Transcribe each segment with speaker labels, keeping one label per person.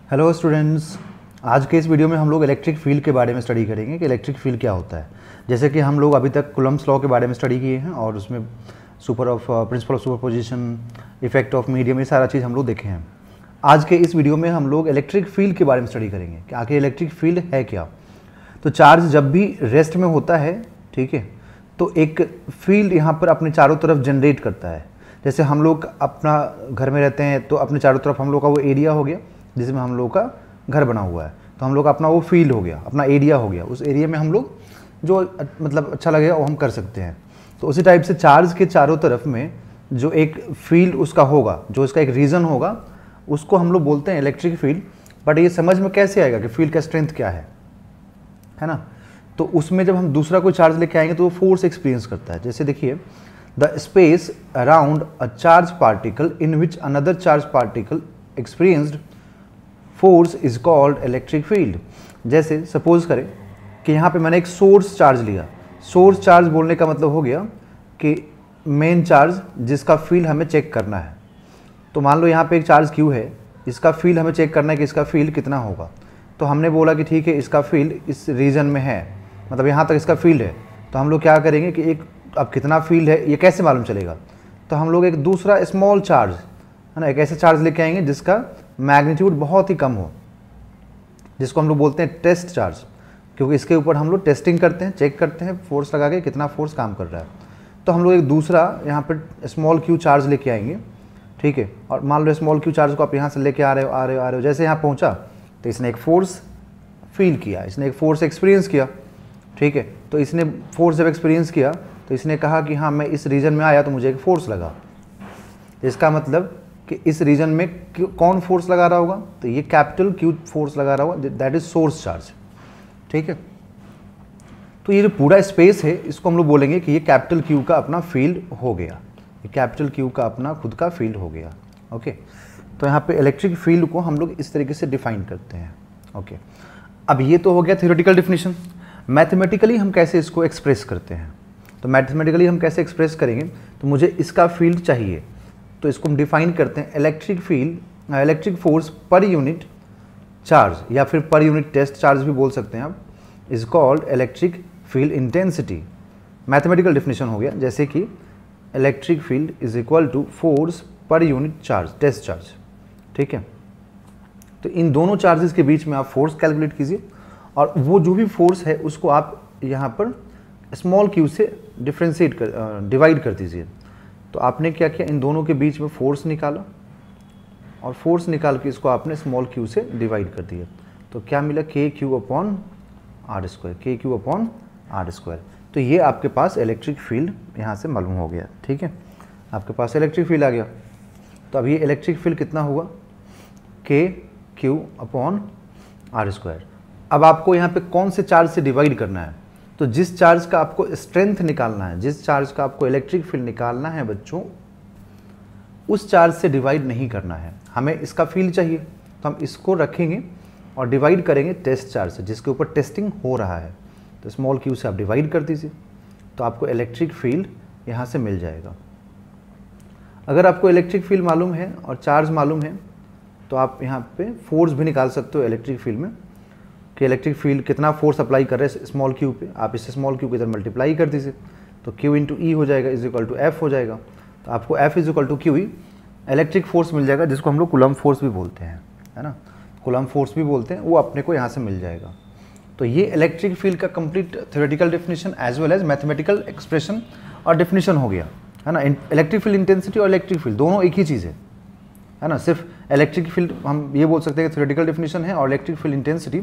Speaker 1: Hello students, आज के इस वीडियो में हम लोग इलेक्ट्रिक फील्ड के बारे में स्टडी करेंगे कि इलेक्ट्रिक फील्ड क्या होता है। जैसे कि हम लोग अभी तक कूलम्ब्स लॉ के बारे में स्टडी किए हैं और उसमें principle of superposition, effect of medium, ये सारा चीज़ हम लोग देखे हैं। आज के इस वीडियो में हम लोग इलेक्ट्रिक फील्ड के बारे में स्टडी करेंगे कि आखिर इलेक्ट्रिक फील्ड है क्या। तो चार्ज जब भी रेस्ट में होता है, ठीक है, तो एक फील्ड यहाँ पर अपने चारों तरफ जनरेट करता है। जैसे हम लोग अपना घर में रहते हैं तो अपने चारों तरफ हम लोग का वो एरिया हो गया जिसमें हम लोग का घर बना हुआ है, तो हम लोग का अपना वो फील्ड हो गया, अपना एरिया हो गया। उस एरिया में हम लोग जो मतलब अच्छा लगेगा वो हम कर सकते हैं। तो उसी टाइप से चार्ज के चारों तरफ में जो एक फील्ड उसका होगा, जो इसका एक रीज़न होगा, उसको हम लोग बोलते हैं इलेक्ट्रिक फील्ड। बट ये समझ में कैसे आएगा कि फील्ड का स्ट्रेंथ क्या है ना। तो उसमें जब हम दूसरा कोई चार्ज लेके आएंगे तो वो फोर्स एक्सपीरियंस करता है। जैसे देखिए, the space around a charge particle in which another charge particle experienced force is called electric field. जैसे सपोज करें कि यहाँ पे मैंने एक सोर्स चार्ज लिया। सोर्स चार्ज बोलने का मतलब हो गया कि मेन चार्ज जिसका फील्ड हमें चेक करना है। तो मान लो यहाँ पे एक चार्ज क्यू है, इसका फील्ड हमें चेक करना है कि इसका फील्ड कितना होगा। तो हमने बोला कि ठीक है, इसका फील्ड इस रीजन में है, मतलब यहाँ तक इसका फील्ड है। तो हम लोग क्या करेंगे कि एक अब कितना फील्ड है ये कैसे मालूम चलेगा। तो हम लोग एक दूसरा स्मॉल चार्ज है ना, एक ऐसे चार्ज लेके आएंगे जिसका मैग्नीट्यूड बहुत ही कम हो, जिसको हम लोग बोलते हैं टेस्ट चार्ज, क्योंकि इसके ऊपर हम लोग टेस्टिंग करते हैं, चेक करते हैं फोर्स लगा के कितना फोर्स काम कर रहा है। तो हम लोग एक दूसरा यहाँ पर स्मॉल क्यू चार्ज लेके आएंगे, ठीक है। और मान लो स्मॉल क्यू चार्ज को आप यहाँ से लेके आ रहे हो, जैसे यहाँ पहुँचा तो इसने एक फोर्स फील किया, इसने एक फोर्स एक्सपीरियंस किया, ठीक है। तो इसने फोर्स जब एक्सपीरियंस किया तो इसने कहा कि हाँ, मैं इस रीजन में आया तो मुझे एक फोर्स लगा। इसका मतलब कि इस रीजन में कौन फोर्स लगा रहा होगा, तो ये कैपिटल क्यू फोर्स लगा रहा होगा, दैट इज सोर्स चार्ज, ठीक है। तो ये जो पूरा स्पेस है इसको हम लोग बोलेंगे कि ये कैपिटल क्यू का अपना फील्ड हो गया, ये कैपिटल क्यू का अपना खुद का फील्ड हो गया, ओके। तो यहाँ पे इलेक्ट्रिक फील्ड को हम लोग इस तरीके से डिफाइन करते हैं, ओके। अब ये तो हो गया थ्योरेटिकल डेफिनेशन। मैथमेटिकली हम कैसे इसको एक्सप्रेस करते हैं, तो मैथमेटिकली हम कैसे एक्सप्रेस करेंगे, तो मुझे इसका फील्ड चाहिए, तो इसको हम डिफाइन करते हैं electric field, electric force per unit charge या फिर पर यूनिट टेस्ट चार्ज भी बोल सकते हैं आप, is called electric field intensity. Mathematical definition हो गया, जैसे कि electric field is equal to force per unit charge, test charge, ठीक है। तो इन दोनों चार्जेस के बीच में आप फोर्स कैलकुलेट कीजिए और वो जो भी फोर्स है उसको आप यहाँ पर स्मॉल क्यू से डिफ्रेंशिएट कर डिवाइड कर दीजिए। तो आपने क्या किया, इन दोनों के बीच में फोर्स निकाला और फोर्स निकाल के इसको आपने स्मॉल क्यू से डिवाइड कर दिया। तो क्या मिला, के क्यू अपॉन आर स्क्वायर, के क्यू अपॉन आर स्क्वायर। तो ये आपके पास इलेक्ट्रिक फील्ड यहाँ से मालूम हो गया, ठीक है। आपके पास इलेक्ट्रिक फील्ड आ गया। तो अब ये इलेक्ट्रिक फील्ड कितना हुआ, के क्यू अपॉन आर स्क्वायर। अब आपको यहाँ पे कौन से चार्ज से डिवाइड करना है, तो जिस चार्ज का आपको स्ट्रेंथ निकालना है, जिस चार्ज का आपको इलेक्ट्रिक फील्ड निकालना है बच्चों, उस चार्ज से डिवाइड नहीं करना है। हमें इसका फील्ड चाहिए तो हम इसको रखेंगे और डिवाइड करेंगे टेस्ट चार्ज से, जिसके ऊपर टेस्टिंग हो रहा है। तो स्मॉल क्यू से आप डिवाइड कर दीजिए, तो आपको इलेक्ट्रिक फील्ड यहाँ से मिल जाएगा। अगर आपको इलेक्ट्रिक फील्ड मालूम है और चार्ज मालूम है तो आप यहाँ पे फोर्स भी निकाल सकते हो इलेक्ट्रिक फील्ड में, कि इलेक्ट्रिक फील्ड कितना फोर्स अप्लाई कर रहे हैं स्मॉल क्यू पे। आप इसे स्मॉल क्यू को इधर मल्टीप्लाई कर दीजिए, तो क्यू इंटू ई हो जाएगा, इज इक्वल टू एफ हो जाएगा। तो आपको F is equal to Q E electric force मिल जाएगा, जिसको हम लोग कूलम्ब फोर्स भी बोलते हैं, है ना, कूलम्ब फोर्स भी बोलते हैं। वो अपने को यहाँ से मिल जाएगा। तो ये इलेक्ट्रिक फील्ड का complete theoretical definition as well as mathematical expression और डेफिनेशन हो गया, है ना। इलेक्ट्रिक फील्ड इंटेंसिटी और इलेक्ट्रिक फील्ड दोनों एक ही चीज़ है ना। सिर्फ इलेक्ट्रिक फील्ड हम ये बोल सकते हैं कि थ्योरेटिकल डेफिनेशन है और electric field intensity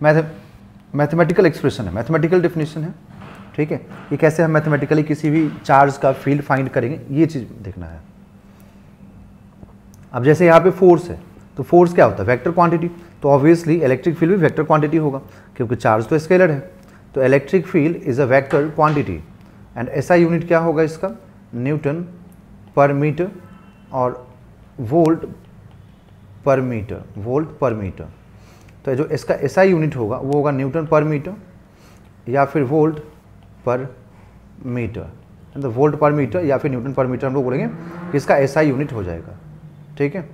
Speaker 1: mathematical expression है, मैथमेटिकल डेफिनेशन है, ठीक है। ये कैसे हम मैथमेटिकली किसी भी चार्ज का फील्ड फाइंड करेंगे, ये चीज़ देखना है। अब जैसे यहाँ पे फोर्स है, तो फोर्स क्या होता है, वेक्टर क्वांटिटी। तो ऑब्वियसली इलेक्ट्रिक फील्ड भी वेक्टर क्वांटिटी होगा, क्योंकि चार्ज तो स्केलर है। तो electric field is a vector quantity and ऐसा यूनिट क्या होगा इसका, न्यूटन पर मीटर और वोल्ट पर मीटर, वोल्ट पर मीटर। तो जो इसका एसआई यूनिट होगा वो होगा न्यूटन पर मीटर या फिर वोल्ट पर मीटर, तो वोल्ट पर मीटर या फिर न्यूटन पर मीटर हम लोग बोलेंगे, इसका एसआई यूनिट हो जाएगा, ठीक है।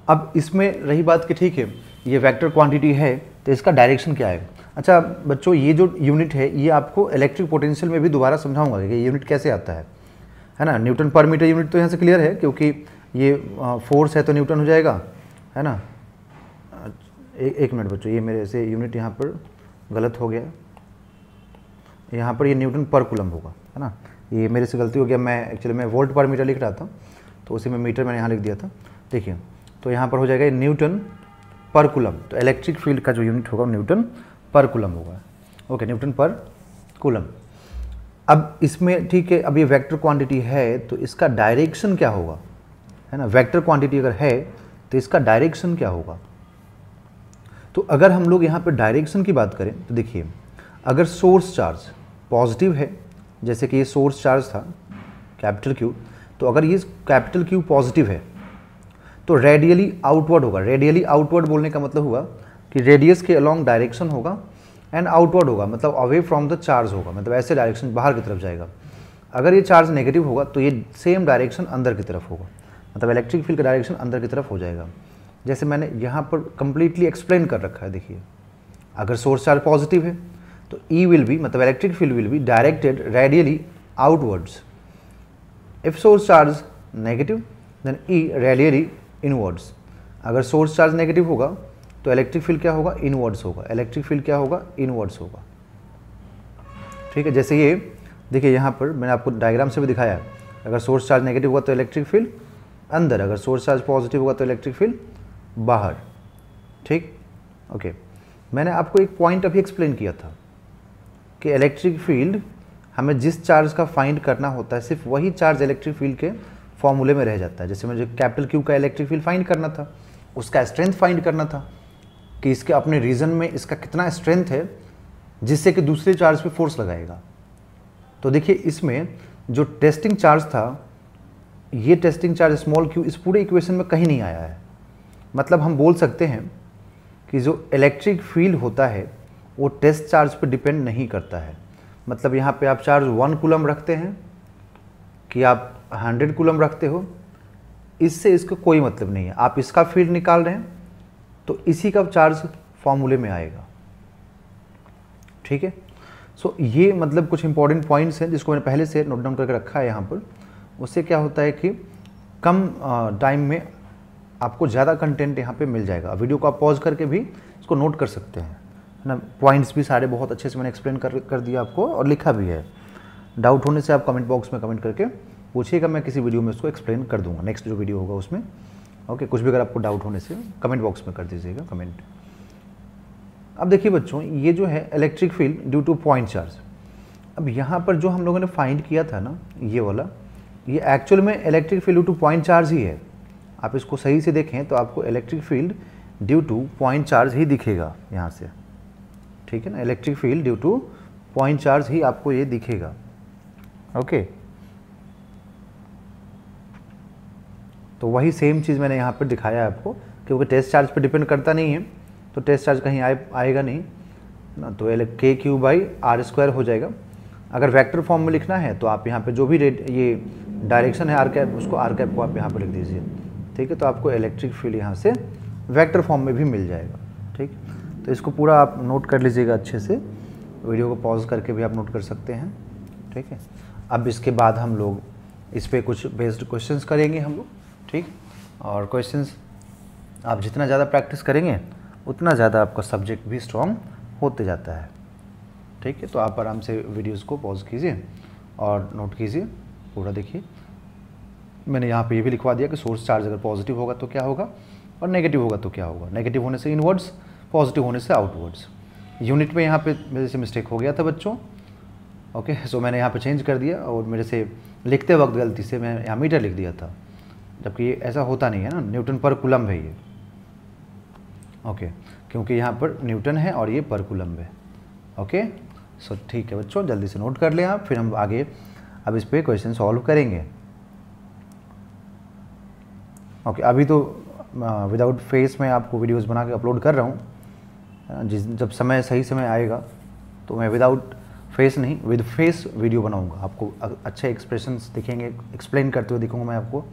Speaker 1: अब इसमें रही बात कि ठीक है ये वेक्टर क्वांटिटी है तो इसका डायरेक्शन क्या है। अच्छा बच्चों, ये जो यूनिट है ये आपको इलेक्ट्रिक पोटेंशियल में भी दोबारा समझाऊंगा कि ये यूनिट कैसे आता है ना। न्यूटन पर मीटर यूनिट तो यहाँ से क्लियर है, क्योंकि ये फोर्स है तो न्यूटन हो जाएगा, है ना। एक मिनट बच्चों, ये मेरे से यूनिट यहाँ पर गलत हो गया, यहाँ पर ये न्यूटन पर कूलम होगा, है ना। ये मेरे से गलती हो गया, मैं एक्चुअली मैं वोल्ट पर मीटर लिख रहा था तो उसी में मीटर मैंने यहाँ लिख दिया था। देखिए तो यहाँ पर हो जाएगा न्यूटन पर कूलम, तो इलेक्ट्रिक फील्ड का जो यूनिट होगा न्यूटन पर कूलम होगा। Okay, newton per coulomb. अब इसमें ठीक है, अब ये वेक्टर क्वांटिटी है तो इसका डायरेक्शन क्या होगा, है ना। वेक्टर क्वांटिटी अगर है तो इसका डायरेक्शन क्या होगा। तो अगर हम लोग यहाँ पे डायरेक्शन की बात करें तो देखिए, अगर सोर्स चार्ज पॉजिटिव है, जैसे कि ये सोर्स चार्ज था कैपिटल क्यू, तो अगर ये कैपिटल क्यू पॉजिटिव है तो रेडियली आउटवर्ड होगा। रेडियली आउटवर्ड बोलने का मतलब हुआ कि रेडियस के अलॉन्ग डायरेक्शन होगा एंड आउटवर्ड होगा, मतलब अवे फ्रॉम द चार्ज होगा, मतलब ऐसे डायरेक्शन बाहर की तरफ जाएगा। अगर ये चार्ज नेगेटिव होगा तो ये सेम डायरेक्शन अंदर की तरफ होगा, मतलब इलेक्ट्रिक फील्ड का डायरेक्शन अंदर की तरफ हो जाएगा। जैसे मैंने यहाँ पर कंप्लीटली एक्सप्लेन कर रखा है। देखिए, अगर सोर्स चार्ज पॉजिटिव है तो E विल बी, मतलब electric field will be directed radially outwards. If source charge negative then E radially inwards. अगर सोर्स चार्ज नेगेटिव होगा तो इलेक्ट्रिक फील्ड क्या होगा, इनवर्ड्स होगा। इलेक्ट्रिक फील्ड क्या होगा, इनवर्ड्स होगा। ठीक है, जैसे ये देखिए यहाँ पर मैंने आपको डायग्राम से भी दिखाया है। अगर सोर्स चार्ज नेगेटिव होगा तो इलेक्ट्रिक फील्ड अंदर, अगर सोर्स चार्ज पॉजिटिव होगा तो इलेक्ट्रिक फील्ड बाहर। ठीक, ओके। मैंने आपको एक पॉइंट अभी एक्सप्लेन किया था कि इलेक्ट्रिक फील्ड हमें जिस चार्ज का फाइंड करना होता है सिर्फ वही चार्ज इलेक्ट्रिक फील्ड के फॉर्मूले में रह जाता है। जैसे मुझे कैपिटल क्यू का इलेक्ट्रिक फील्ड फाइंड करना था, उसका स्ट्रेंथ फाइंड करना था कि इसके अपने रीजन में इसका कितना स्ट्रेंथ है जिससे कि दूसरे चार्ज पे फोर्स लगाएगा। तो देखिए इसमें जो टेस्टिंग चार्ज था, ये टेस्टिंग चार्ज स्मॉल क्यू इस पूरे इक्वेशन में कहीं नहीं आया है। मतलब हम बोल सकते हैं कि जो इलेक्ट्रिक फील्ड होता है वो टेस्ट चार्ज पर डिपेंड नहीं करता है। मतलब यहाँ पे आप चार्ज 1 कूलम रखते हैं कि आप 100 कूलम रखते हो, इससे इसका कोई मतलब नहीं है। आप इसका फील्ड निकाल रहे हैं तो इसी का चार्ज फॉर्मूले में आएगा। ठीक है, सो ये मतलब कुछ इंपॉर्टेंट पॉइंट्स हैं जिसको मैंने पहले से नोट डाउन करके रखा है यहाँ पर। उससे क्या होता है कि कम टाइम में आपको ज़्यादा कंटेंट यहाँ पे मिल जाएगा। वीडियो को आप पॉज करके भी इसको नोट कर सकते हैं, है ना। पॉइंट्स भी सारे बहुत अच्छे से मैंने एक्सप्लेन कर दिया आपको और लिखा भी है। डाउट होने से आप कमेंट बॉक्स में कमेंट करके पूछिएगा, मैं किसी वीडियो में उसको एक्सप्लेन कर दूंगा, नेक्स्ट जो वीडियो होगा उसमें। ओके, कुछ भी अगर आपको डाउट होने से कमेंट बॉक्स में कर दीजिएगा कमेंट। अब देखिए बच्चों, ये जो है electric field due to point charge. अब यहाँ पर जो हम लोगों ने फाइंड किया था ना, ये वाला, ये एक्चुअल में electric field due to point charge ही है। आप इसको सही से देखें तो आपको electric field due to point charge ही दिखेगा यहाँ से। ठीक है ना, electric field due to point charge ही आपको ये दिखेगा। ओके, तो वही सेम चीज़ मैंने यहाँ पर दिखाया है आपको, क्योंकि टेस्ट चार्ज पे डिपेंड करता नहीं है तो टेस्ट चार्ज कहीं आएगा नहीं ना, तो के क्यू बाई आर स्क्वायर हो जाएगा। अगर वेक्टर फॉर्म में लिखना है तो आप यहाँ पे जो भी ये डायरेक्शन है आर कैप, उसको आर कैप को आप यहाँ पर लिख दीजिए। ठीक है, तो आपको इलेक्ट्रिक फील्ड यहाँ से वेक्टर फॉर्म में भी मिल जाएगा। ठीक, तो इसको पूरा आप नोट कर लीजिएगा अच्छे से, वीडियो को पॉज करके भी आप नोट कर सकते हैं। ठीक है, अब इसके बाद हम लोग इस पर कुछ बेस्ड क्वेश्चंस करेंगे हम लोग। ठीक, और क्वेश्चंस आप जितना ज़्यादा प्रैक्टिस करेंगे उतना ज़्यादा आपका सब्जेक्ट भी स्ट्रॉन्ग होते जाता है। ठीक है, तो आप आराम से वीडियोस को पॉज कीजिए और नोट कीजिए, पूरा देखिए। मैंने यहाँ पे ये भी लिखवा दिया कि सोर्स चार्ज अगर पॉजिटिव होगा तो क्या होगा और नेगेटिव होगा तो क्या होगा। नेगेटिव होने से इनवर्ड्स, पॉजिटिव होने से आउटवर्ड्स। यूनिट में यहाँ पे मेरे से मिस्टेक हो गया था बच्चों। ओके, सो मैंने यहाँ पे चेंज कर दिया और मेरे से लिखते वक्त गलती से मैं यहाँ मीटर लिख दिया था, जबकि ये ऐसा होता नहीं है ना, न्यूटन पर कूलम है ये। ओके, क्योंकि यहाँ पर न्यूटन है और ये पर कूलम है। ओके, सो ठीक है बच्चों, जल्दी से नोट कर लें आप, फिर हम आगे अब इस पर क्वेश्चन सॉल्व करेंगे। ओके, अभी तो विदाउट फेस में आपको वीडियोस बना के अपलोड कर रहा हूँ। जब समय सही समय आएगा तो मैं विदाउट फेस नहीं, विद फेस वीडियो बनाऊँगा। आपको अच्छे एक्सप्रेशंस दिखेंगे, एक्सप्लेन करते हुए दिखूँगा मैं आपको।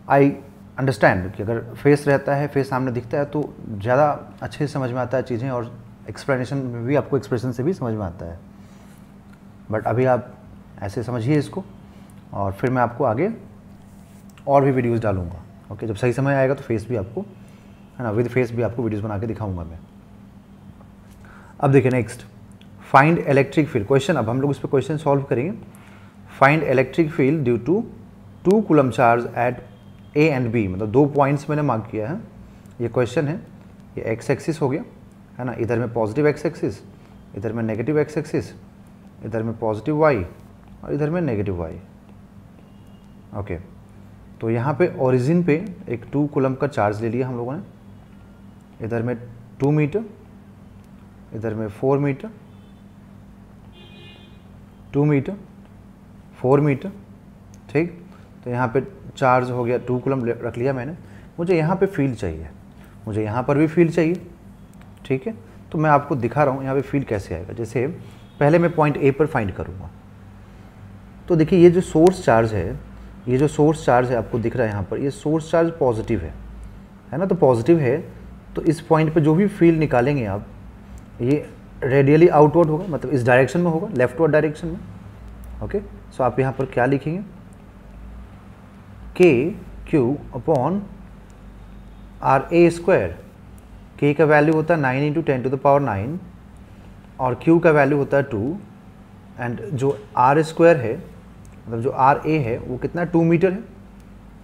Speaker 1: आई अंडरस्टैंड कि अगर फेस रहता है, फेस सामने दिखता है तो ज़्यादा अच्छे से समझ में आता है चीज़ें, और एक्सप्लेनेशन में भी आपको एक्सप्रेशन से भी समझ में आता है। बट अभी आप ऐसे समझिए इसको, और फिर मैं आपको आगे और भी वीडियोस डालूंगा। ओके, जब सही समय आएगा तो फेस भी आपको, है ना, विद फेस भी आपको वीडियोस बना के दिखाऊंगा मैं। अब देखिए next, find electric field question. अब हम लोग इस पर क्वेश्चन सॉल्व करेंगे। Find electric field due to 2 coulomb charge at A and B, मतलब 2 पॉइंट्स मैंने मार्क किया है। ये क्वेश्चन है, ये एक्स एक्सिस हो गया, है ना, इधर में पॉजिटिव एक्स एक्सिस, इधर में नेगेटिव एक्स एक्सिस, इधर में पॉजिटिव वाई और इधर में नेगेटिव वाई। ओके, तो यहाँ पे ओरिजिन पे एक 2 कूलम का चार्ज ले लिया हम लोगों ने, इधर में 2 मीटर, इधर में 4 मीटर, 2 मीटर, 4 मीटर, ठीक। तो यहाँ पे चार्ज हो गया, 2 कूलम रख लिया मैंने। मुझे यहाँ पे फील्ड चाहिए, मुझे यहाँ पर भी फील्ड चाहिए, ठीक है। तो मैं आपको दिखा रहा हूँ यहाँ पे फील्ड कैसे आएगा। जैसे पहले मैं पॉइंट ए पर फाइंड करूँगा। तो देखिए ये जो सोर्स चार्ज है, ये जो सोर्स चार्ज है आपको दिख रहा है यहाँ पर, ये सोर्स चार्ज पॉजिटिव है ना। तो पॉजिटिव है तो इस पॉइंट पे जो भी फील्ड निकालेंगे आप, ये रेडियली आउटवर्ड होगा, मतलब इस डायरेक्शन में होगा, लेफ्टवर्ड डायरेक्शन में। ओके, सो आप यहाँ पर क्या लिखेंगे, K Q upon R A square. K का वैल्यू होता है 9 इंटू 10⁻⁹ और क्यू का वैल्यू होता है 2, एंड जो आर स्क्वायर है, मतलब जो आर ए है वो कितना, 2 मीटर है।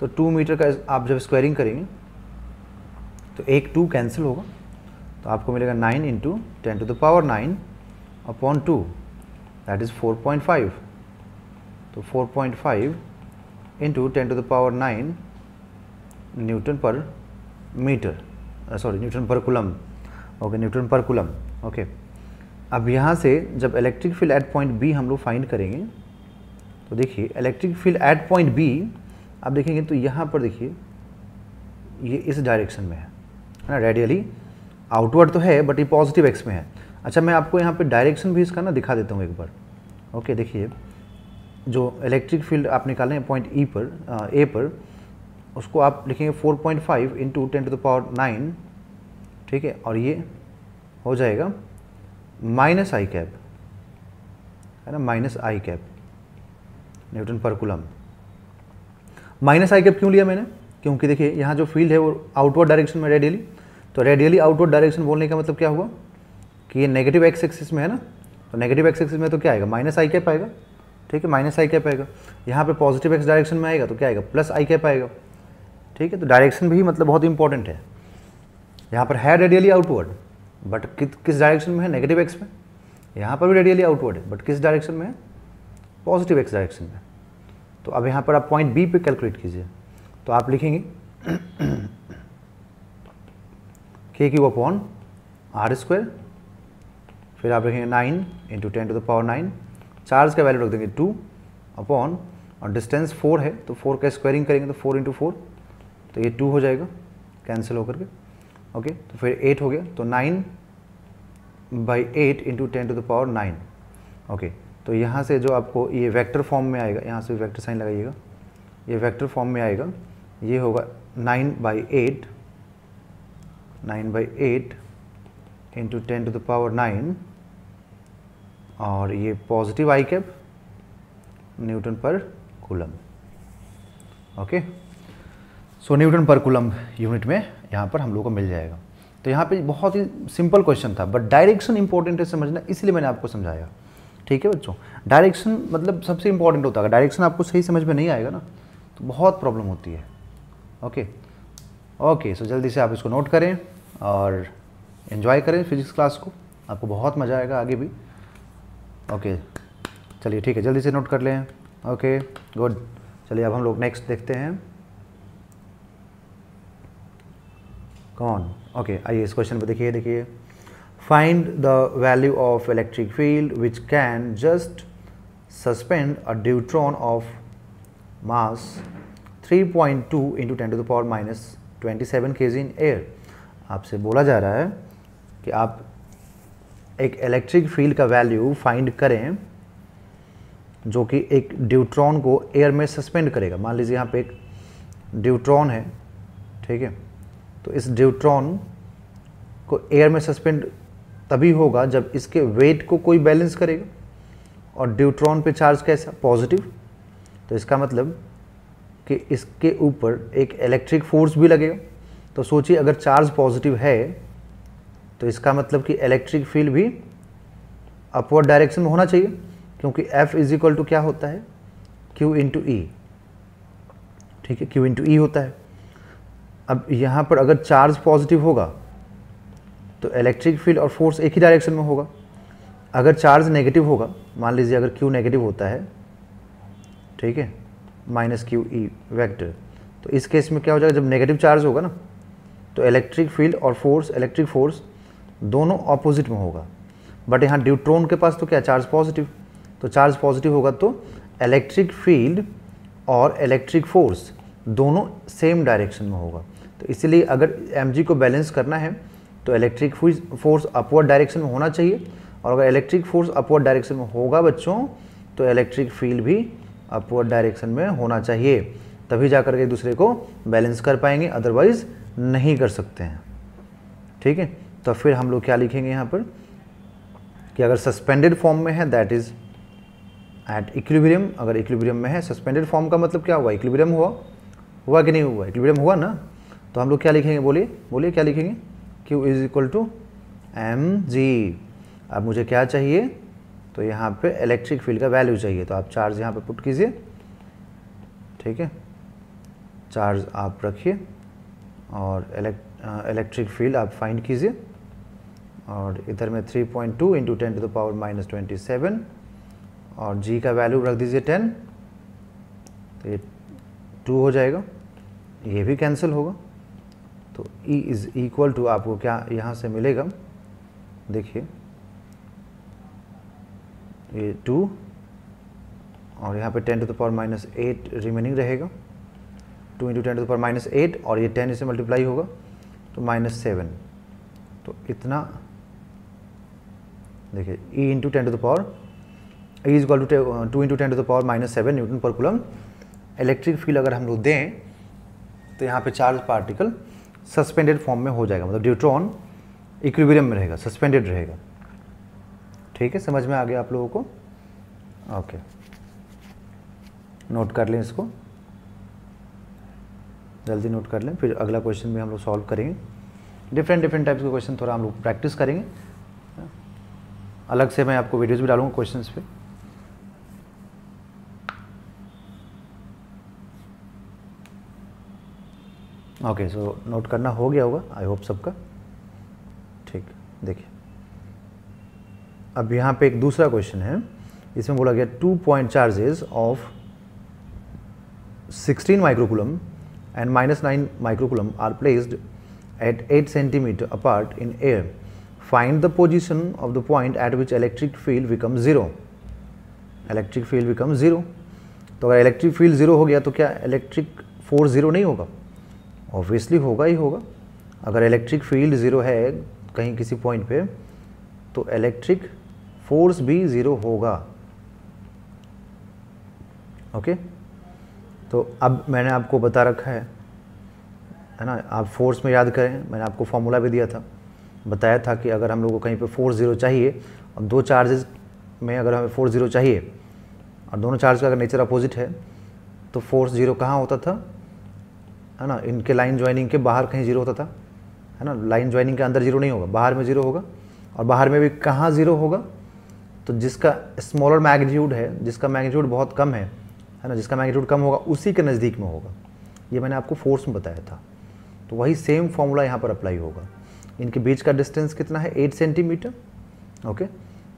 Speaker 1: तो 2 मीटर का आप जब स्क्वायरिंग करेंगे तो एक 2 कैंसिल होगा, तो आपको मिलेगा 9 इंटू 10⁻⁹ अपॉन 2, दैट इज़ 4.5। तो 4.5 into 10⁻⁹ newton per metre, sorry newton per coulomb. Okay, newton per coulomb. Okay, अब यहाँ से जब electric field at point B हम लोग फाइंड करेंगे, तो देखिए electric field at point B आप देखेंगे तो यहाँ पर देखिए ये इस डायरेक्शन में है ना, रेडियली आउटवर्ड तो है बट ये पॉजिटिव एक्स में है। अच्छा, मैं आपको यहाँ पे डायरेक्शन भी इसका ना दिखा देता हूँ एक बार। ओके, देखिए जो इलेक्ट्रिक फील्ड आप निकालें पॉइंट ई पर, ए पर, उसको आप लिखेंगे 4.5 इंटू 10⁻⁹, ठीक है, और ये हो जाएगा माइनस आई कैप, है ना, माइनस आई cap Newton per coulomb. Minus आई कैप क्यों लिया मैंने, क्योंकि देखिए यहाँ जो फील्ड है वो आउटवर्ड डायरेक्शन में रेडियली, तो रेडियली आउटवर्ड डायरेक्शन बोलने का मतलब क्या हुआ कि ये नेगेटिव एक्स एक्सिस में है ना, तो नेगेटिव एक्स एक्सिस में तो क्या आएगा, माइनस आई कैप आएगा, ठीक है, माइनस आई कैप आएगा। यहाँ पे पॉजिटिव एक्स डायरेक्शन में आएगा तो क्या आएगा, प्लस आई कैप आएगा, ठीक है। तो डायरेक्शन भी मतलब बहुत इंपॉर्टेंट है। यहाँ पर है रेडियली आउटवर्ड बट किस डायरेक्शन में है, नेगेटिव एक्स में। यहाँ पर भी रेडियली आउटवर्ड है बट किस डायरेक्शन में है, पॉजिटिव एक्स डायरेक्शन में। तो अब यहाँ पर आप पॉइंट बी पे कैलकुलेट कीजिए, तो आप लिखेंगे K Q upon are square, फिर आप लिखेंगे 9 इंटू 10⁻⁹, चार्ज का वैल्यू रख देंगे 2 अपॉन, और डिस्टेंस 4 है तो 4 का स्क्वायरिंग करेंगे तो 4 इंटू 4, तो ये 2 हो जाएगा कैंसिल होकर के। ओके, तो फिर 8 हो गया, तो 9/8 इंटू 10⁻⁹। ओके, तो यहाँ से जो आपको ये वेक्टर फॉर्म में आएगा, यहाँ से वेक्टर साइन लगाइएगा, ये वेक्टर फॉर्म में आएगा, ये होगा 9/8 इंटू 10⁻⁹, और ये पॉजिटिव आई cap Newton per coulomb. Okay, सो न्यूटन पर कूलम यूनिट में यहाँ पर हम लोग को मिल जाएगा। तो यहाँ पे बहुत ही सिंपल क्वेश्चन था बट डायरेक्शन इंपॉर्टेंट है समझना, इसलिए मैंने आपको समझाया, ठीक है बच्चों। डायरेक्शन मतलब सबसे इंपॉर्टेंट होता है, अगर डायरेक्शन आपको सही समझ में नहीं आएगा ना तो बहुत प्रॉब्लम होती है। ओके, सो जल्दी से आप इसको नोट करें और एंजॉय करें फिजिक्स क्लास को, आपको बहुत मज़ा आएगा आगे भी। ओके, चलिए ठीक है, जल्दी से नोट कर लें। ओके गुड, चलिए अब हम लोग नेक्स्ट देखते हैं। कौन, ओके आइए इस क्वेश्चन पे देखिए find the value of electric field which can just suspend a deuteron of mass 3.2 into 10⁻⁻27 kg in air. आपसे बोला जा रहा है कि आप एक इलेक्ट्रिक फील्ड का वैल्यू फाइंड करें जो कि एक ड्यूट्रॉन को एयर में सस्पेंड करेगा। मान लीजिए यहाँ पे एक ड्यूट्रॉन है, ठीक है। तो इस ड्यूट्रॉन को एयर में सस्पेंड तभी होगा जब इसके वेट को कोई बैलेंस करेगा, और ड्यूट्रॉन पे चार्ज कैसा, पॉजिटिव। तो इसका मतलब कि इसके ऊपर एक इलेक्ट्रिक फोर्स भी लगेगा। तो सोचिए अगर चार्ज पॉजिटिव है तो इसका मतलब कि इलेक्ट्रिक फील्ड भी अपवर्ड डायरेक्शन में होना चाहिए, क्योंकि F इज इक्वल टू क्या होता है, Q इंटू ई। ठीक है, Q इंटू ई होता है। अब यहाँ पर अगर चार्ज पॉजिटिव होगा तो इलेक्ट्रिक फील्ड और फोर्स एक ही डायरेक्शन में होगा। अगर चार्ज नेगेटिव होगा, मान लीजिए अगर Q नेगेटिव होता है, ठीक है, माइनस क्यू ई वैक्टर, तो इस केस में क्या हो जाएगा, जब नेगेटिव चार्ज होगा ना तो इलेक्ट्रिक फील्ड और फोर्स, इलेक्ट्रिक फोर्स दोनों ऑपोजिट में होगा। बट यहाँ ड्यूट्रॉन के पास तो क्या, चार्ज पॉजिटिव। तो चार्ज पॉजिटिव होगा तो इलेक्ट्रिक फील्ड और इलेक्ट्रिक फोर्स दोनों सेम डायरेक्शन में होगा। तो इसलिए अगर mg को बैलेंस करना है तो इलेक्ट्रिक फोर्स अपवर्ड डायरेक्शन में होना चाहिए, और अगर इलेक्ट्रिक फोर्स अपवर्ड डायरेक्शन में होगा बच्चों तो इलेक्ट्रिक फील्ड भी अपवर्ड डायरेक्शन में होना चाहिए, तभी जाकर के एक दूसरे को बैलेंस कर पाएंगे, अदरवाइज नहीं कर सकते हैं। ठीक है, तो फिर हम लोग क्या लिखेंगे यहाँ पर कि अगर सस्पेंडेड फॉर्म में है दैट इज एट इक्विलिब्रियम। अगर इक्विलिब्रियम में है, सस्पेंडेड फॉर्म का मतलब क्या हुआ, इक्विलिब्रियम हुआ कि नहीं हुआ, इक्विलिब्रियम हुआ ना। तो हम लोग क्या लिखेंगे, बोलिए क्या लिखेंगे, Q is equal to mg। अब मुझे क्या चाहिए, तो यहाँ पे इलेक्ट्रिक फील्ड का वैल्यू चाहिए, तो आप चार्ज यहाँ पे पुट कीजिए। ठीक है, चार्ज आप रखिए और इलेक्ट्रिक फील्ड आप फाइंड कीजिए, और इधर में 3.2 into 10 to the power minus 27, और g का वैल्यू रख दीजिए 10, तो ये 2 हो जाएगा, ये भी कैंसिल होगा। तो E इज इक्वल टू आपको क्या यहाँ से मिलेगा, देखिए ये 2 और यहाँ पे 10 to the power minus 8 remaining रहेगा, 2 into 10 to the power minus 8, और ये 10 इससे मल्टीप्लाई होगा तो -7। तो इतना देखिए E into 10 to the power E is equal to 2 into 10 to the power -7 newton per coulomb electric field अगर हम लोग दें तो यहाँ पे चार्ज पार्टिकल सस्पेंडेड फॉर्म में हो जाएगा, मतलब ड्यूट्रॉन इक्विलिब्रियम में रहेगा, सस्पेंडेड रहेगा। ठीक है, समझ में आ गया आप लोगों को? ओके, नोट कर लें इसको, जल्दी नोट कर लें, फिर अगला क्वेश्चन भी हम लोग सॉल्व करेंगे। डिफरेंट टाइप्स के क्वेश्चन थोड़ा हम लोग प्रैक्टिस करेंगे, अलग से मैं आपको वीडियोज़ भी डालूंगा क्वेश्चंस पे। ओके, सो नोट करना हो गया होगा, आई होप सबका। ठीक, देखिए अब यहाँ पे एक दूसरा क्वेश्चन है, इसमें बोला गया 2 point charges of 16 microcoulomb and -9 microcoulomb are placed at 8 centimeter apart in air. Find the position of the point at which electric field becomes 0. Electric field becomes 0. तो अगर इलेक्ट्रिक फील्ड 0 हो गया तो क्या इलेक्ट्रिक फोर्स 0 नहीं होगा? Obviously होगा ही होगा। अगर इलेक्ट्रिक फील्ड 0 है कहीं किसी पॉइंट पे तो इलेक्ट्रिक फोर्स भी 0 होगा। ओके, तो अब मैंने आपको बता रखा है ना, आप फोर्स में याद करें, मैंने आपको फॉर्मूला भी दिया था, बताया था कि अगर हम लोग को कहीं पे फोर्स 0 चाहिए और दो चार्जेस में अगर हमें फोर्स 0 चाहिए और दोनों चार्ज का अगर नेचर अपोजिट है तो फोर्स 0 कहाँ होता था, है ना, इनके लाइन ज्वाइनिंग के बाहर कहीं 0 होता था, है ना, लाइन ज्वाइनिंग के अंदर 0 नहीं होगा, बाहर में 0 होगा, और बाहर में भी कहाँ 0 होगा, तो जिसका स्मॉलर मैग्नीट्यूड है, जिसका मैग्नीट्यूड बहुत कम है ना, जिसका मैग्नीट्यूड कम होगा उसी के नज़दीक में होगा। ये मैंने आपको फोर्स में बताया था, तो वही सेम फॉर्मूला यहाँ पर अप्लाई होगा। इनके बीच का डिस्टेंस कितना है, 8 सेंटीमीटर। ओके,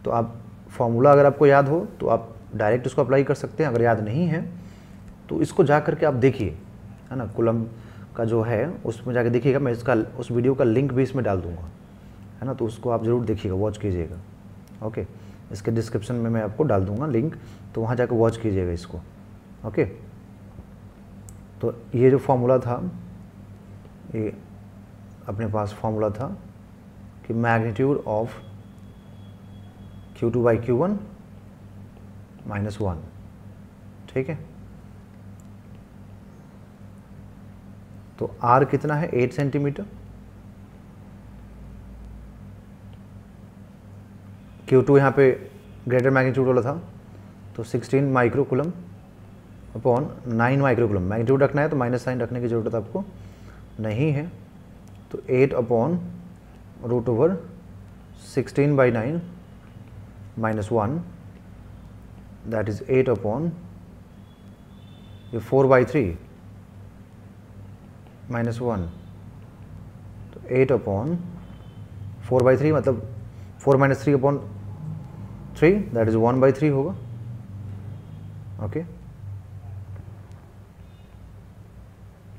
Speaker 1: तो आप फॉर्मूला अगर आपको याद हो तो आप डायरेक्ट इसको अप्लाई कर सकते हैं, अगर याद नहीं है तो इसको जा करके आप देखिए, है ना, कूलम का जो है उसमें जाकर देखिएगा, मैं इसका उस वीडियो का लिंक भी इसमें डाल दूँगा, है ना, तो उसको आप ज़रूर देखिएगा, वॉच कीजिएगा। ओके, इसके डिस्क्रिप्शन में मैं आपको डाल दूँगा लिंक, तो वहाँ जाकर वॉच कीजिएगा इसको। ओके, तो ये जो फॉर्मूला था, ये अपने पास फॉर्मूला था कि magnitude of Q2 by Q1 -1, ठीक है। तो R कितना है 8 सेंटीमीटर, Q2 यहाँ पे ग्रेटर मैग्नीट्यूड वाला था तो 16 माइक्रोकुलम अपॉन 9 माइक्रोकुलम, मैग्नीट्यूड रखना है तो माइनस साइन रखने की ज़रूरत आपको नहीं है, तो 8 upon root over 16/9 minus 1, that is 8 upon ये 4/3 माइनस 1, तो 8 अपॉन 4/3 मतलब 4 - 3 अपॉन 3, दैट इज 1/3 होगा। ओके,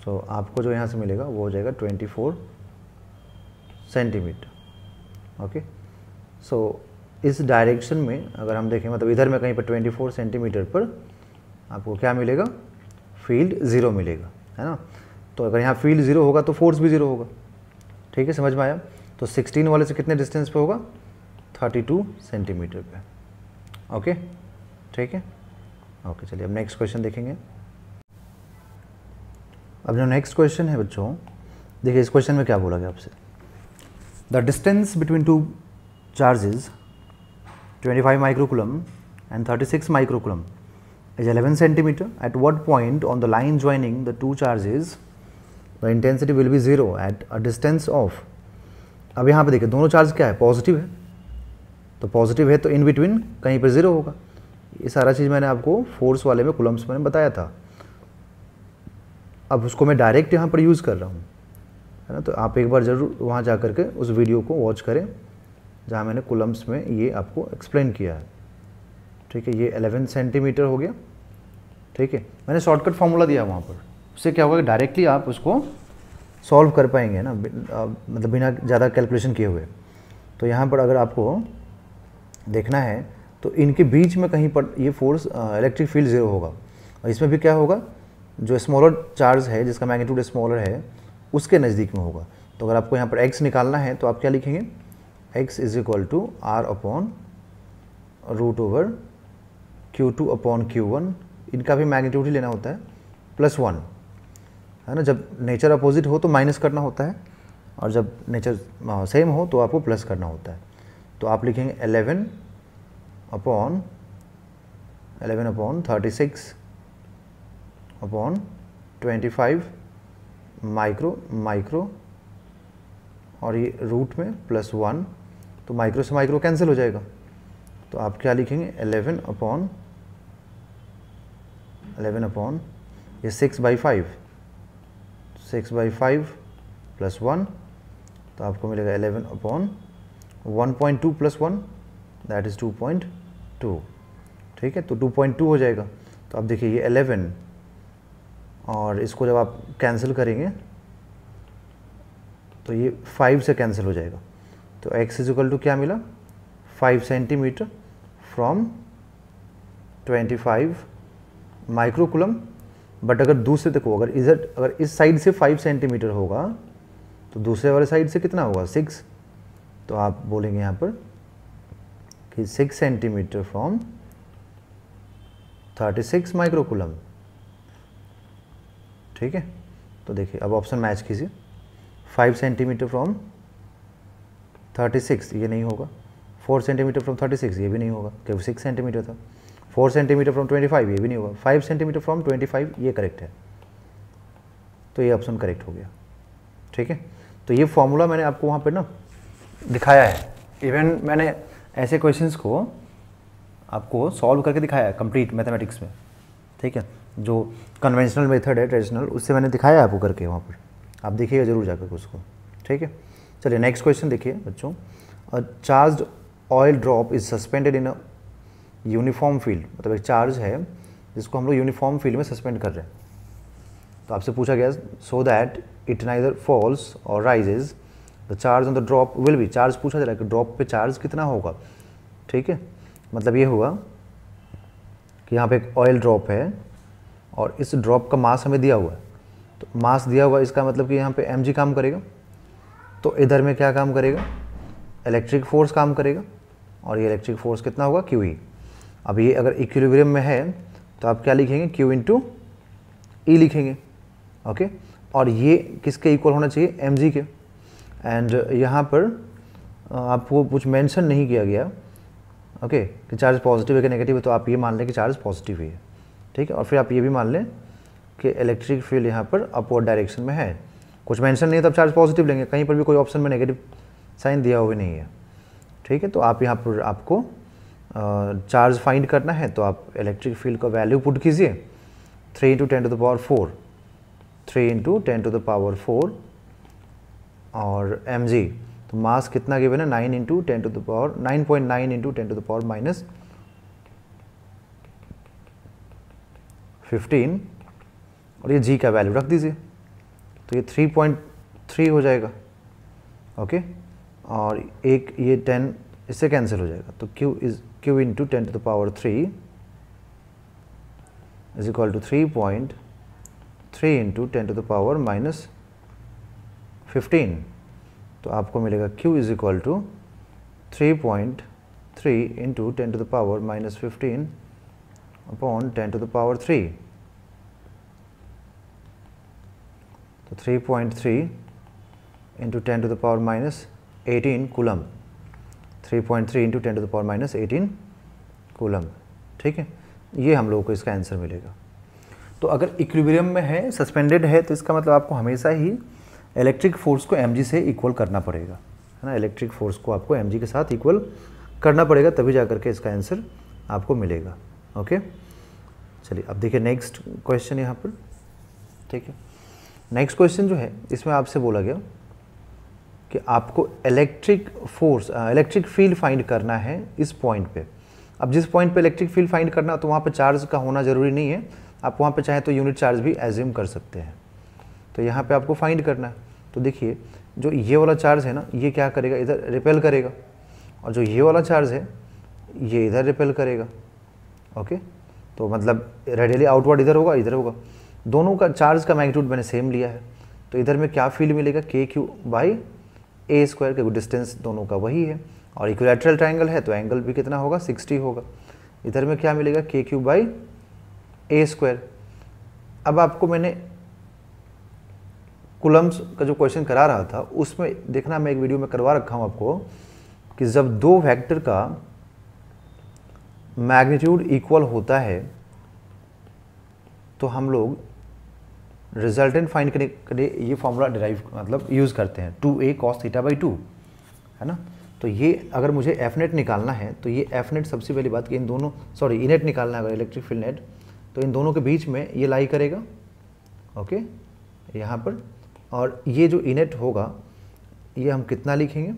Speaker 1: सो आपको जो यहाँ से मिलेगा वो हो जाएगा 24 सेंटीमीटर। ओके, सो इस डायरेक्शन में अगर हम देखें, मतलब इधर में कहीं पर 24 सेंटीमीटर पर आपको क्या मिलेगा, फील्ड 0 मिलेगा, है ना। तो अगर यहाँ फील्ड 0 होगा तो फोर्स भी 0 होगा। ठीक है, समझ में आया। तो 16 वाले से कितने डिस्टेंस पे होगा, 32 सेंटीमीटर पे। ओके, ठीक है। ओके, चलिए अब नेक्स्ट क्वेश्चन देखेंगे। अब जो नेक्स्ट क्वेश्चन है बच्चों, देखिए इस क्वेश्चन में क्या बोला गया आपसे, the distance between two charges 25 microcoulomb and 36 microcoulomb is 11 centimeter. At what point on the line joining the two charges the intensity will be 0 at a distance of, अब यहाँ पे देखिए दोनों चार्ज क्या है, पॉजिटिव है, तो पॉजिटिव है तो इन बिटवीन कहीं पर 0 होगा। ये सारा चीज़ मैंने आपको फोर्स वाले में कुलम्स में बताया था। अब उसको मैं डायरेक्ट यहाँ पर यूज़ कर रहा हूँ, है ना। तो आप एक बार ज़रूर वहाँ जा कर के उस वीडियो को वॉच करें जहाँ मैंने कुलम्स में ये आपको एक्सप्लेन किया है। ठीक है, ये 11 सेंटीमीटर हो गया। ठीक है, मैंने शॉर्टकट फार्मूला दिया वहाँ पर, उससे क्या होगा, डायरेक्टली आप उसको सॉल्व कर पाएंगे ना, मतलब बिना ज़्यादा कैलकुलेशन किए हुए। तो यहाँ पर अगर आपको देखना है तो इनके बीच में कहीं पर ये फोर्स इलेक्ट्रिक फील्ड 0 होगा, और इसमें भी क्या होगा, जो स्मॉलर चार्ज है जिसका मैग्नीट्यूड स्मॉलर है उसके नज़दीक में होगा। तो अगर आपको यहाँ पर x निकालना है तो आप क्या लिखेंगे, x is equal to R upon root over Q2 upon Q1, इनका भी मैग्नीट्यूड ही लेना होता है, +1, है ना। जब नेचर अपोजिट हो तो माइनस करना होता है, और जब नेचर सेम हो तो आपको प्लस करना होता है। तो आप लिखेंगे 11 अपॉन 36 अपॉन 25 माइक्रो और ये रूट में +1, तो माइक्रो से माइक्रो कैंसिल हो जाएगा। तो आप क्या लिखेंगे, 11 अपॉन ये 6/5 +1, तो आपको मिलेगा 11 अपॉन 1.2 + 1, दैट इज़ 2.2। ठीक है, तो 2.2 हो जाएगा। तो आप देखिए ये 11 और इसको जब आप कैंसिल करेंगे तो ये 5 से कैंसिल हो जाएगा। तो x इज इक्वल टू क्या मिला, 5 सेंटीमीटर फ्रॉम 25 माइक्रोकुलम। बट अगर दूसरे देखो, अगर इस साइड से 5 सेंटीमीटर होगा तो दूसरे वाले साइड से कितना होगा, 6। तो आप बोलेंगे यहाँ पर कि 6 सेंटीमीटर फ्रॉम 36 माइक्रोकुलम। ठीक है, तो देखिए अब ऑप्शन मैच कीजिए, 5 सेंटीमीटर फ्रॉम 36 ये नहीं होगा, 4 सेंटीमीटर फ्रॉम 36 ये भी नहीं होगा क्योंकि 6 सेंटीमीटर था, 4 सेंटीमीटर फ्रॉम 25 ये भी नहीं होगा, 5 सेंटीमीटर फ्रॉम 25 ये करेक्ट है। तो ये ऑप्शन करेक्ट हो गया। ठीक है, तो ये फॉर्मूला मैंने आपको वहाँ पे ना दिखाया है, इवन मैंने ऐसे क्वेश्चंस को आपको सॉल्व करके दिखाया है कंप्लीट मैथमेटिक्स में। ठीक है, जो कन्वेंशनल मेथड है ट्रेडिशनल, उससे मैंने दिखाया है आपको करके वहाँ पर, आप देखिएगा ज़रूर जाकर उसको। ठीक है, चलिए नेक्स्ट क्वेश्चन देखिए बच्चों, a charged oil drop is suspended in a uniform field, मतलब एक चार्ज है जिसको हम लोग यूनिफॉर्म फील्ड में सस्पेंड कर रहे हैं। तो आपसे पूछा गया so that it neither falls or rises the charge on the drop will be, charge पूछा जा रहा है कि ड्रॉप पे चार्ज कितना होगा। ठीक है, मतलब ये हुआ कि यहाँ पे एक ऑयल ड्रॉप है और इस ड्रॉप का मास हमें दिया हुआ है, तो मास दिया हुआ इसका मतलब कि यहाँ पे mg काम करेगा, तो इधर में क्या काम करेगा, इलेक्ट्रिक फोर्स काम करेगा, और ये इलेक्ट्रिक फोर्स कितना होगा, QE। अब ये अगर इक्विलिब्रियम में है तो आप क्या लिखेंगे, Q × E लिखेंगे। ओके, और ये किसके इक्वल होना चाहिए, mg के। एंड यहाँ पर आपको कुछ मेंशन नहीं किया गया ओके कि चार्ज पॉजिटिव है कि नेगेटिव है, तो आप ये मान लें कि चार्ज पॉजिटिव ही है, ठीक है। और फिर आप ये भी मान लें कि इलेक्ट्रिक फील्ड यहाँ पर अपवर्ड डायरेक्शन में है। कुछ मेंशन नहीं है तब चार्ज पॉजिटिव लेंगे, कहीं पर भी कोई ऑप्शन में नेगेटिव साइन दिया हुआ नहीं है, ठीक है। तो आप यहाँ पर आपको चार्ज फाइंड करना है, तो आप इलेक्ट्रिक फील्ड का वैल्यू पुट कीजिए 3 × 10⁴, 3 × 10⁴ और mg, तो मास कितना गिवन है 9 × 9.9 × 10⁻15 और ये g का वैल्यू रख दीजिए, तो ये 3.3 हो जाएगा ओके। और एक ये 10 इससे कैंसिल हो जाएगा, तो q × 10⁻³ इज इक्वल टू 3.3 × 10⁻15, तो आपको मिलेगा q is equal to 3.3 × 10⁻15 upon 10⁻3, तो 3.3 × 10⁻18 कूलम, 3.3 × 10⁻18 कूलम, ठीक है। ये हम लोगों को इसका आंसर मिलेगा। तो अगर इक्विलिब्रियम में है, सस्पेंडेड है, तो इसका मतलब आपको हमेशा ही इलेक्ट्रिक फोर्स को mg से इक्वल करना पड़ेगा, है ना। इलेक्ट्रिक फोर्स को आपको mg के साथ इक्वल करना पड़ेगा, तभी जा करके इसका आंसर आपको मिलेगा ओके। चलिए अब देखिए नेक्स्ट क्वेश्चन यहाँ पर, ठीक है। नेक्स्ट क्वेश्चन जो है इसमें आपसे बोला गया कि आपको electric force electric field find करना है इस पॉइंट पे। अब जिस पॉइंट पे इलेक्ट्रिक फील्ड फाइंड करना, तो वहाँ पे चार्ज का होना ज़रूरी नहीं है, आप वहाँ पे चाहे तो यूनिट चार्ज भी एज्यूम कर सकते हैं। तो यहाँ पे आपको फाइंड करना है, तो देखिए जो ये वाला चार्ज है ना, ये क्या करेगा, इधर रिपेल करेगा, और जो ये वाला चार्ज है ये इधर रिपेल करेगा ओके। तो मतलब रेडियली आउटवर्ड इधर होगा, इधर होगा, दोनों का चार्ज का मैग्नीट्यूड मैंने सेम लिया है, तो इधर में क्या फील्ड मिलेगा, kq/a², के डिस्टेंस दोनों का वही है, और इक्विलैटरल ट्रायंगल है तो एंगल भी कितना होगा 60 होगा। इधर में क्या मिलेगा kq/a²। अब आपको मैंने कूलम्स का जो क्वेश्चन करा रहा था उसमें देखना, मैं एक वीडियो में करवा रखा हूँ आपको, कि जब दो वेक्टर का मैग्नीट्यूड इक्वल होता है तो हम लोग रिजल्टेंट फाइंड करने के लिए ये फॉर्मूला डिराइव मतलब यूज़ करते हैं 2a cos θ/2, है ना। तो ये अगर मुझे एफ नेट निकालना है, तो ये एफ नेट सबसे पहली बात कि इन दोनों ई नेट निकालना है अगर इलेक्ट्रिक फील्ड नेट, तो इन दोनों के बीच में ये लाई करेगा ओके यहाँ पर। और ये जो ई नेट होगा ये हम कितना लिखेंगे,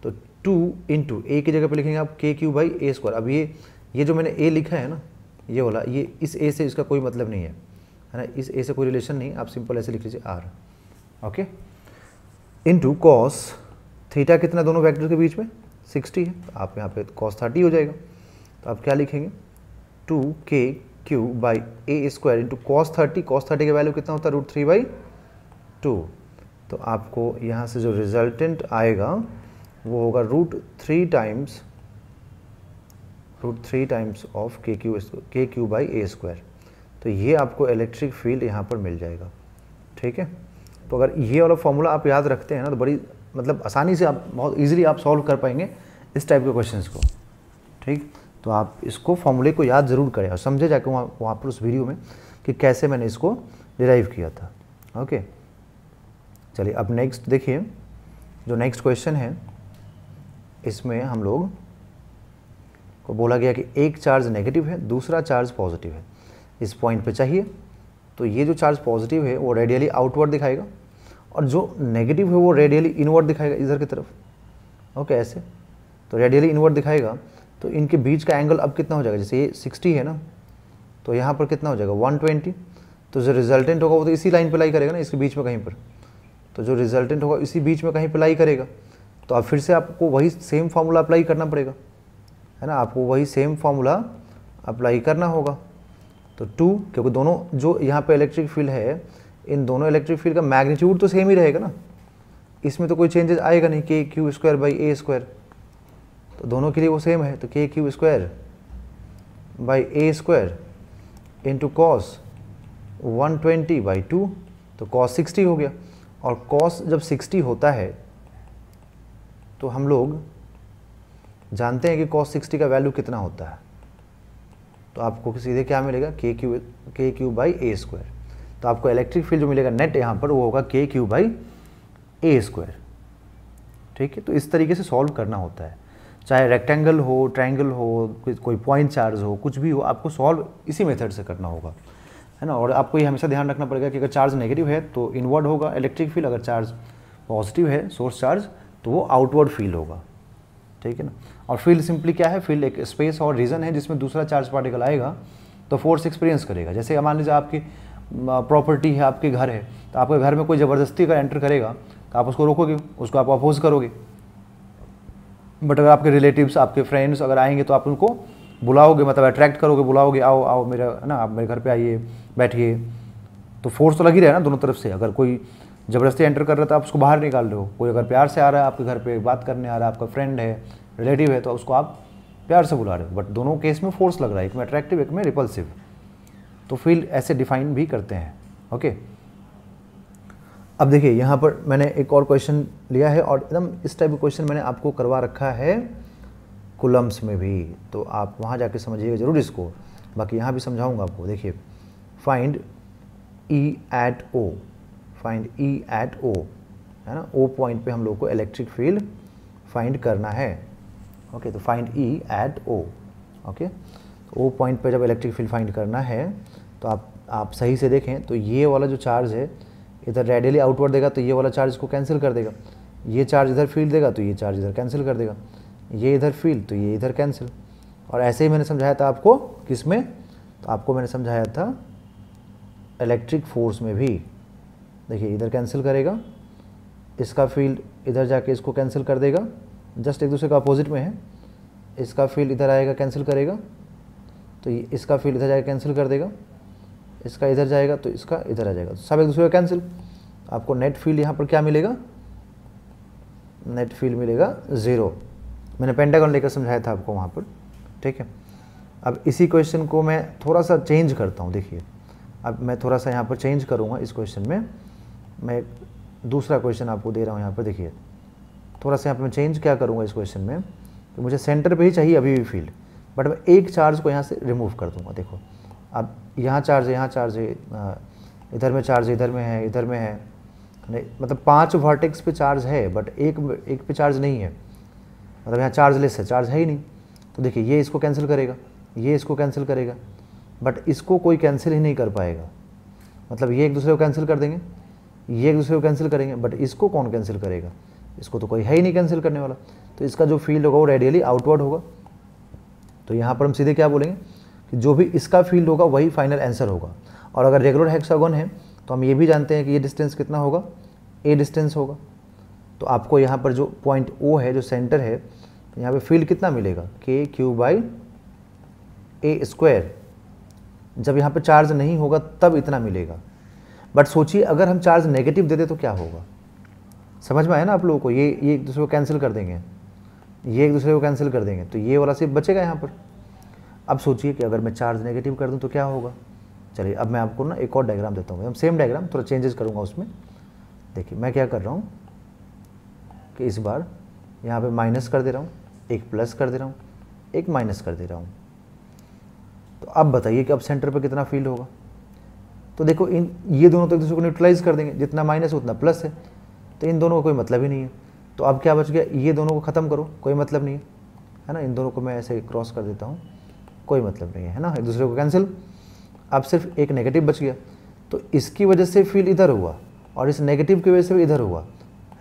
Speaker 1: तो 2 × a की जगह पे लिखेंगे आप kq/a²। अब ये जो मैंने a लिखा है ना, ये वाला, ये इस a से इसका कोई मतलब नहीं है ना, इस a से कोई रिलेशन नहीं, आप सिंपल ऐसे लिख लीजिए r okay. Into cos theta कितना दोनों वेक्टर के बीच में 60 है, तो आप यहाँ पे cos 30 हो जाएगा, तो आप क्या लिखेंगे 2kq/a² इंटू cos 30। cos 30 का वैल्यू कितना होता है √3/2, तो आपको यहाँ से जो रिजल्टेंट आएगा वो होगा √3 टाइम्स ऑफ kq/a²। तो ये आपको इलेक्ट्रिक फील्ड यहाँ पर मिल जाएगा, ठीक है। तो अगर ये वाला फॉर्मूला आप याद रखते हैं ना, तो बड़ी मतलब आसानी से आप बहुत इजीली आप सॉल्व कर पाएंगे इस टाइप के क्वेश्चंस को, ठीक। तो आप इसको फॉर्मूले को याद ज़रूर करें और समझे जाके वहाँ पर उस वीडियो में कि कैसे मैंने इसको डिराइव किया था ओके। चलिए अब नेक्स्ट देखिए, जो नेक्स्ट क्वेश्चन है इसमें हम लोग को बोला गया कि एक चार्ज नेगेटिव है, दूसरा चार्ज पॉजिटिव है, इस पॉइंट पे चाहिए। तो ये जो चार्ज पॉजिटिव है वो रेडियली आउटवर्ड दिखाएगा, और जो नेगेटिव है वो रेडियली इनवर्ड दिखाएगा इधर की तरफ ओके ऐसे। तो रेडियली इनवर्ड दिखाएगा, तो इनके बीच का एंगल अब कितना हो जाएगा, जैसे ये 60 है ना, तो यहाँ पर कितना हो जाएगा 120। तो जो रिजल्टेंट होगा वो तो इसी लाइन पे लाई करेगा ना, इसके बीच में कहीं पर, तो जो रिजल्टेंट होगा इसी बीच में कहीं पे लाई करेगा। तो अब फिर से आपको वही सेम फार्मूला अप्लाई करना पड़ेगा, है ना, आपको वही सेम फार्मूला अप्लाई करना होगा। तो 2, क्योंकि दोनों जो यहाँ पे इलेक्ट्रिक फील्ड है, इन दोनों इलेक्ट्रिक फील्ड का मैग्नीट्यूड तो सेम ही रहेगा ना, इसमें तो कोई चेंजेस आएगा नहीं, kq²/a², तो दोनों के लिए वो सेम है। तो kq²/a² इंटू cos 120/2, तो cos 60 हो गया, और cos जब 60 होता है तो हम लोग जानते हैं कि cos 60 का वैल्यू कितना होता है, तो आपको सीधे क्या मिलेगा, के क्यू बाई ए स्क्वायर। तो आपको इलेक्ट्रिक फील्ड जो मिलेगा नेट यहाँ पर वो होगा के क्यू बाई ए स्क्वायर। ठीक है, तो इस तरीके से सॉल्व करना होता है, चाहे रेक्टेंगल हो, ट्रायंगल हो, कोई पॉइंट चार्ज हो, कुछ भी हो, आपको सॉल्व इसी मेथड से करना होगा, है ना। और आपको ये हमेशा ध्यान रखना पड़ेगा कि अगर चार्ज नेगेटिव है तो इनवर्ड होगा इलेक्ट्रिक फील्ड, अगर चार्ज पॉजिटिव है सोर्स चार्ज तो वो आउटवर्ड फील्ड होगा। ठीक है ना। और फील्ड सिंपली क्या है, फील्ड एक स्पेस और रीजन है जिसमें दूसरा चार्ज पार्टिकल आएगा तो फोर्स एक्सपीरियंस करेगा। जैसे मान लीजिए आपकी प्रॉपर्टी है, आपके घर है, तो आपके घर में कोई ज़बरदस्ती अगर एंटर करेगा तो आप उसको रोकोगे, उसको आप अपोज करोगे। बट अगर आपके रिलेटिव्स, आपके फ्रेंड्स अगर आएंगे तो आप उनको बुलाओगे, मतलब अट्रैक्ट करोगे, बुलाओगे, आओ आओ मेरा, है ना, आप मेरे घर पे आइए, बैठिए। तो फोर्स तो लगी रहे ना दोनों तरफ से। अगर कोई ज़बरदस्ती एंटर कर रहा है तो आप उसको बाहर निकाल रहे हो। कोई अगर प्यार से आ रहा है आपके घर पे, बात करने आ रहा है, आपका फ्रेंड है, रिलेटिव है, तो उसको आप प्यार से बुला रहे हो। बट दोनों केस में फोर्स लग रहा है, एक में अट्रैक्टिव, एक में रिपल्सिव। तो फील्ड ऐसे डिफाइन भी करते हैं। ओके, अब देखिए यहाँ पर मैंने एक और क्वेश्चन लिया है, और एकदम इस टाइप का क्वेश्चन मैंने आपको करवा रखा है कूलम्स में भी, तो आप वहाँ जाके समझिएगा जरूर इसको। बाकी यहाँ भी समझाऊंगा आपको। देखिए, फाइंड ई एट ओ, फाइंड ई एट ओ, है ना, ओ पॉइंट पे हम लोग को इलेक्ट्रिक फील्ड फाइंड करना है। ओके, तो फाइंड ई एट ओ। ओके, तो ओ पॉइंट पे जब इलेक्ट्रिक फील्ड फाइंड करना है तो आप सही से देखें तो ये वाला जो चार्ज है इधर रेडियली आउटवर्ड देगा तो ये वाला चार्ज इसको कैंसिल कर देगा, ये चार्ज इधर फील्ड देगा तो ये चार्ज इधर कैंसिल कर देगा, ये इधर फील्ड तो ये इधर कैंसिल। और ऐसे ही मैंने समझाया था आपको किसमें, तो आपको मैंने समझाया था इलेक्ट्रिक फोर्स में भी। देखिए इधर कैंसिल करेगा, इसका फील्ड इधर जाके इसको कैंसिल कर देगा, जस्ट एक दूसरे का अपोजिट में है। इसका फील्ड इधर आएगा कैंसिल करेगा, तो इसका फील्ड इधर जाएगा कैंसिल कर देगा, इसका इधर जाएगा तो इसका इधर आ जाएगा, तो सब एक दूसरे का कैंसिल। आपको नेट फील्ड यहाँ पर क्या मिलेगा, नेट फील्ड मिलेगा 0। मैंने पेंटागन लेकर समझाया था आपको वहाँ पर। ठीक है, अब इसी क्वेश्चन को मैं थोड़ा सा चेंज करता हूँ। देखिए अब मैं थोड़ा सा यहाँ पर चेंज करूँगा इस क्वेश्चन में। मैं दूसरा क्वेश्चन आपको दे रहा हूँ यहाँ पर। देखिए थोड़ा सा यहाँ पर मैं चेंज क्या करूँगा इस क्वेश्चन में, कि मुझे सेंटर पे ही चाहिए अभी भी फील्ड, बट मैं एक चार्ज को यहाँ से रिमूव कर दूँगा। देखो अब यहाँ चार्ज है, यहाँ चार्ज है, इधर में चार्ज, इधर में है, इधर में है, नहीं मतलब 5 वर्टेक्स पे चार्ज है बट एक पे चार्ज नहीं है, मतलब यहाँ चार्ज लेस है, चार्ज है ही नहीं। तो देखिए ये इसको कैंसिल करेगा, ये इसको कैंसिल करेगा, बट इसको कोई कैंसिल ही नहीं कर पाएगा। मतलब ये एक दूसरे को कैंसिल कर देंगे, ये एक दूसरे को कैंसिल करेंगे, बट इसको कौन कैंसिल करेगा, इसको तो कोई है ही नहीं कैंसिल करने वाला। तो इसका जो फील्ड होगा वो रेडियली आउटवर्ड होगा। तो यहाँ पर हम सीधे क्या बोलेंगे कि जो भी इसका फील्ड होगा वही फाइनल आंसर होगा। और अगर रेगुलर हेक्सागोन है तो हम ये भी जानते हैं कि ये डिस्टेंस कितना होगा, ए डिस्टेंस होगा। तो आपको यहाँ पर जो पॉइंट ओ है, जो सेंटर है, तो यहाँ पे फील्ड कितना मिलेगा, के क्यू बाई ए स्क्वायर। जब यहाँ पे चार्ज नहीं होगा तब इतना मिलेगा। बट सोचिए अगर हम चार्ज नेगेटिव दे दें तो क्या होगा, समझ में आया ना आप लोगों को। ये एक दूसरे को कैंसिल कर देंगे, ये एक दूसरे को कैंसिल कर देंगे, तो ये वाला सिर्फ बचेगा यहाँ पर। अब सोचिए कि अगर मैं चार्ज नेगेटिव कर दूँ तो क्या होगा। चलिए अब मैं आपको ना एक और डायग्राम देता हूँ, हम सेम डायग्राम थोड़ा चेंजेस करूँगा उसमें। देखिए मैं क्या कर रहा हूँ कि इस बार यहाँ पे माइनस कर दे रहा हूँ, एक प्लस कर दे रहा हूँ, एक माइनस कर दे रहा हूँ। तो अब बताइए कि अब सेंटर पे कितना फील्ड होगा। तो देखो ये दोनों तो एक दूसरे को न्यूट्रलाइज कर देंगे, जितना माइनस उतना प्लस है, तो इन दोनों का कोई मतलब ही नहीं है। तो अब क्या बच गया, ये दोनों को ख़त्म करो, कोई मतलब नहीं है ना। इन दोनों को मैं ऐसे क्रॉस कर देता हूँ, कोई मतलब नहीं है ना, एक दूसरे को कैंसिल। अब सिर्फ एक नेगेटिव बच गया, तो इसकी वजह से फील्ड इधर हुआ और इस नेगेटिव की वजह से भी इधर हुआ,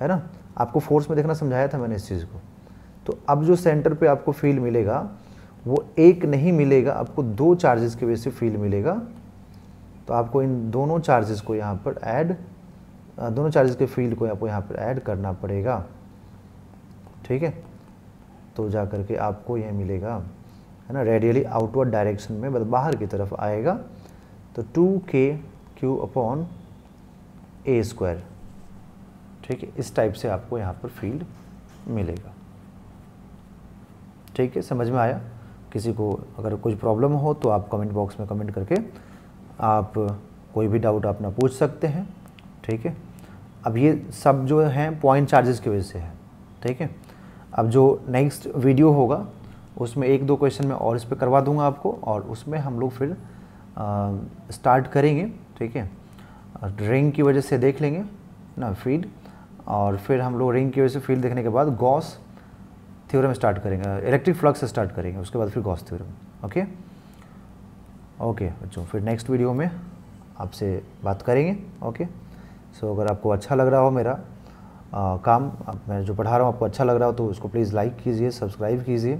Speaker 1: है ना। आपको फोर्स में देखना समझाया था मैंने इस चीज़ को। तो अब जो सेंटर पे आपको फील्ड मिलेगा वो एक नहीं मिलेगा, आपको 2 चार्जेस की वजह से फील्ड मिलेगा। तो आपको इन दोनों चार्जेस को यहाँ पर ऐड, दोनों चार्जेस के फील्ड को आपको यहाँ पर ऐड करना पड़ेगा। ठीक है, तो जा करके आपको यह मिलेगा, है ना, रेडियली आउटवर्ड डायरेक्शन में, मतलब बाहर की तरफ आएगा। तो 2k अपॉन ए स्क्वायर। ठीक है, इस टाइप से आपको यहाँ पर फील्ड मिलेगा। ठीक है, समझ में आया। किसी को अगर कुछ प्रॉब्लम हो तो आप कमेंट बॉक्स में कमेंट करके आप कोई भी डाउट अपना पूछ सकते हैं। ठीक है। अब ये सब जो हैं पॉइंट चार्जेस की वजह से है, ठीक है। अब जो नेक्स्ट वीडियो होगा उसमें 1-2 क्वेश्चन मैं और इस पर करवा दूंगा आपको, और उसमें हम लोग फिर स्टार्ट करेंगे, ठीक है। रिंग की वजह से देख लेंगे ना फील्ड, और फिर हम लोग रिंग की वजह से फील्ड देखने के बाद गॉस थ्योरम स्टार्ट करेंगे, इलेक्ट्रिक फ्लक्स से स्टार्ट करेंगे, उसके बाद फिर गॉस थ्योरम। ओके ओके बच्चों, फिर नेक्स्ट वीडियो में आपसे बात करेंगे। ओके सो अगर आपको अच्छा लग रहा हो मेरा काम, मैं जो पढ़ा रहा हूँ आपको अच्छा लग रहा हो तो उसको प्लीज़ लाइक कीजिए, सब्सक्राइब कीजिए।